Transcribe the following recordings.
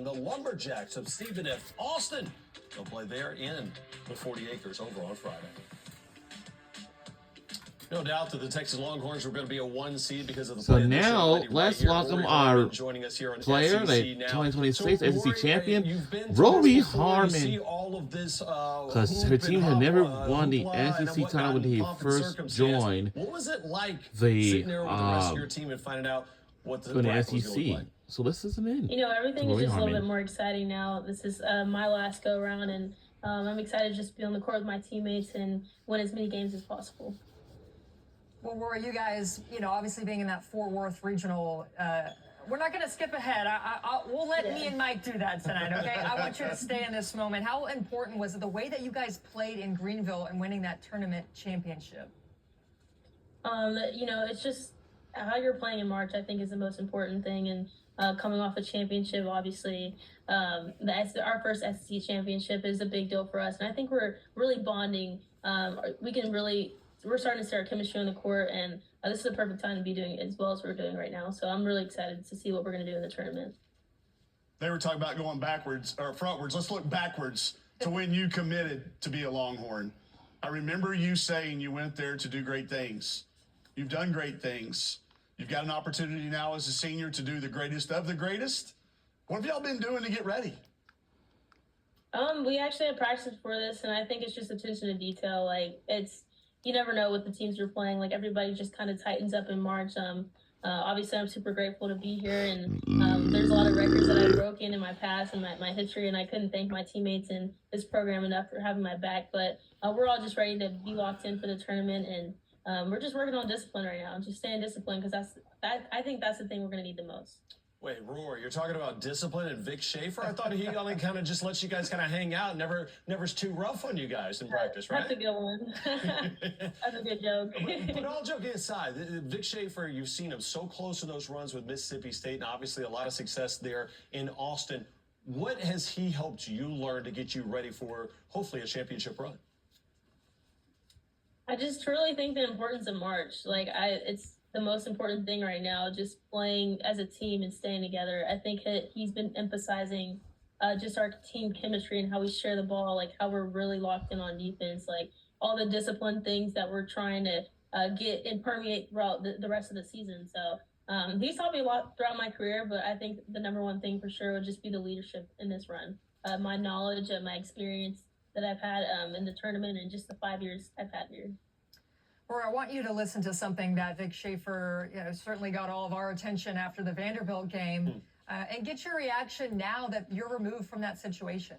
The Lumberjacks of Stephen F. Austin. They'll play there in the 40 acres over on Friday. No doubt that the Texas Longhorns were going to be a 1 seed because of the play. So now, let's welcome our player, the 2026 SEC champion, Rori Harmon. Because her team had never won the SEC title when he first joined the SEC. So this isn't in. You know, everything is just a little bit more exciting now. This is my last go around, and I'm excited to just be on the court with my teammates and win as many games as possible. Well, Rori, you guys, you know, obviously being in that Fort Worth regional, we're not going to skip ahead. We'll let me and Mike do that tonight, okay? I want you to stay in this moment. How important was it the way that you guys played in Greenville and winning that tournament championship? You know, it's just how you're playing in March, I think, is the most important thing. And coming off a championship, obviously, our first SEC championship is a big deal for us. And I think we're really bonding. We're starting to see our chemistry on the court, and this is the perfect time to be doing it as well as we're doing right now. So I'm really excited to see what we're going to do in the tournament. They were talking about going backwards or frontwards. Let's look backwards to when you committed to be a Longhorn. I remember you saying you went there to do great things. You've done great things. You've got an opportunity now as a senior to do the greatest of the greatest. What have y'all been doing to get ready? We actually had practice for this, and I think it's just attention to detail. Like, you never know what the teams you're playing. Like, everybody just kind of tightens up in March. Obviously, I'm super grateful to be here, and there's a lot of records that I've broken in my past and my history, and I couldn't thank my teammates and this program enough for having my back. But we're all just ready to be locked in for the tournament, and we're just working on discipline right now, just staying disciplined, because I think that's the thing we're going to need the most. Wait, Rory, you're talking about discipline and Vic Schaefer? I thought he only kind of just lets you guys kind of hang out, never's too rough on you guys in practice, right? That's a good one. That's a good joke. But all joking aside, Vic Schaefer, you've seen him so close to those runs with Mississippi State, and obviously a lot of success there in Austin. What has he helped you learn to get you ready for, hopefully, a championship run? I just truly think the importance of March. Like, it's the most important thing right now, just playing as a team and staying together. I think he's been emphasizing just our team chemistry and how we share the ball, like how we're really locked in on defense, like all the discipline things that we're trying to get and permeate throughout the rest of the season. So he's taught me a lot throughout my career, but I think the number one thing for sure would just be the leadership in this run. My knowledge and my experience that I've had in the tournament and just the 5 years I've had here. Or I want you to listen to something that Vic Schaefer certainly got all of our attention after the Vanderbilt game, and get your reaction now that you're removed from that situation.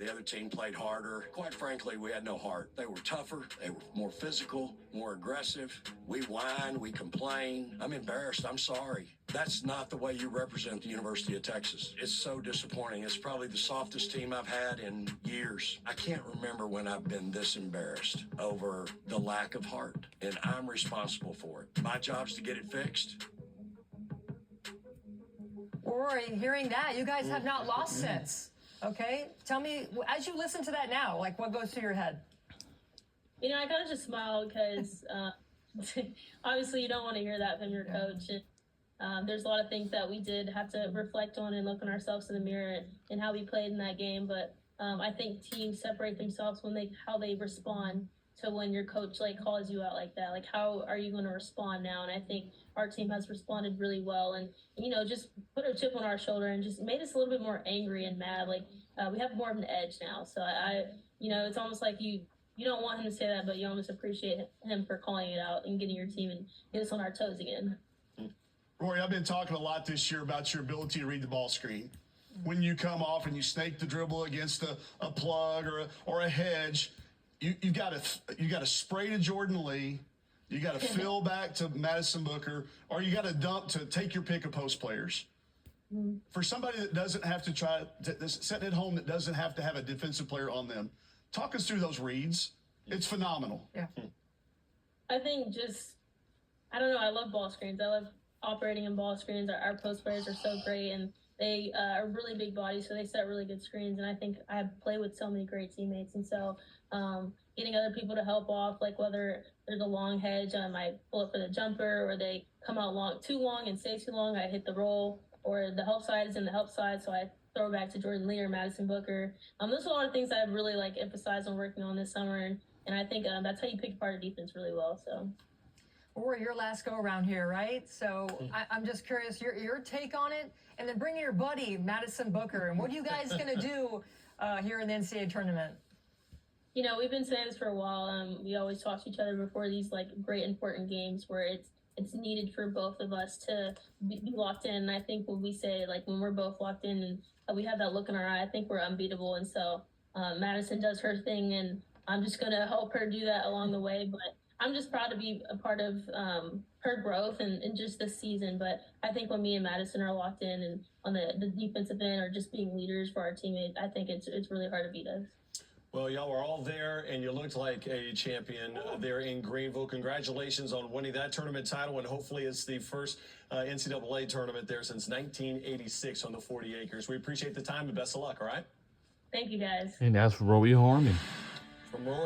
The other team played harder. Quite frankly, we had no heart. They were tougher. They were more physical, more aggressive. We whine, we complain. I'm embarrassed. I'm sorry. That's not the way you represent the University of Texas. It's so disappointing. It's probably the softest team I've had in years. I can't remember when I've been this embarrassed over the lack of heart, and I'm responsible for it. My job's to get it fixed. Rory, hearing that, you guys have not lost since. Okay, tell me, as you listen to that now, like, what goes through your head? You know, I kind of just smile because obviously you don't want to hear that from your coach. And, there's a lot of things that we did have to reflect on and look on ourselves in the mirror and how we played in that game. But I think teams separate themselves how they respond to when your coach calls you out like that. Like, how are you going to respond now? And I think our team has responded really well, and just put a chip on our shoulder and just made us a little bit more angry and mad. Like, we have more of an edge now. So it's almost like you don't want him to say that, but you almost appreciate him for calling it out and getting your team and get us on our toes again. Rory, I've been talking a lot this year about your ability to read the ball screen. When you come off and you snake the dribble against a plug or a hedge, you got to spray to Jordan Lee. You got to fill back to Madison Booker, or you got to dump to take your pick of post players. For somebody that doesn't have to sitting at home that doesn't have to have a defensive player on them, talk us through those reads. It's phenomenal. Yeah. I think I don't know, I love ball screens. I love operating in ball screens. Our post players are so great, and they are really big bodies, so they set really good screens. And I think I play with so many great teammates, and so getting other people to help off, like whether there's a long hedge, I might pull up for the jumper, or they come out too long and stay too long, I hit the roll, or the help side is in the help side, so I throw back to Jordan Lee or Madison Booker. There's a lot of things I've really like emphasized on working on this summer, and I think that's how you pick apart a defense really well. So. Or your last go around here, right? So I'm just curious your take on it, and then bring your buddy Madison Booker, and what are you guys gonna do here in the NCAA tournament? You know, we've been saying this for a while. We always talk to each other before these like great important games where it's needed for both of us to be locked in. And I think when we say, like, when we're both locked in and we have that look in our eye, I think we're unbeatable. And so Madison does her thing, and I'm just going to help her do that along the way. But I'm just proud to be a part of her growth and just this season. But I think when me and Madison are locked in and on the defensive end or just being leaders for our teammates, I think it's really hard to beat us. Well, y'all were all there, and you looked like a champion there in Greenville. Congratulations on winning that tournament title, and hopefully it's the first NCAA tournament there since 1986 on the 40 acres. We appreciate the time, and best of luck, all right? Thank you, guys. And that's Rori Harmon. From Rori.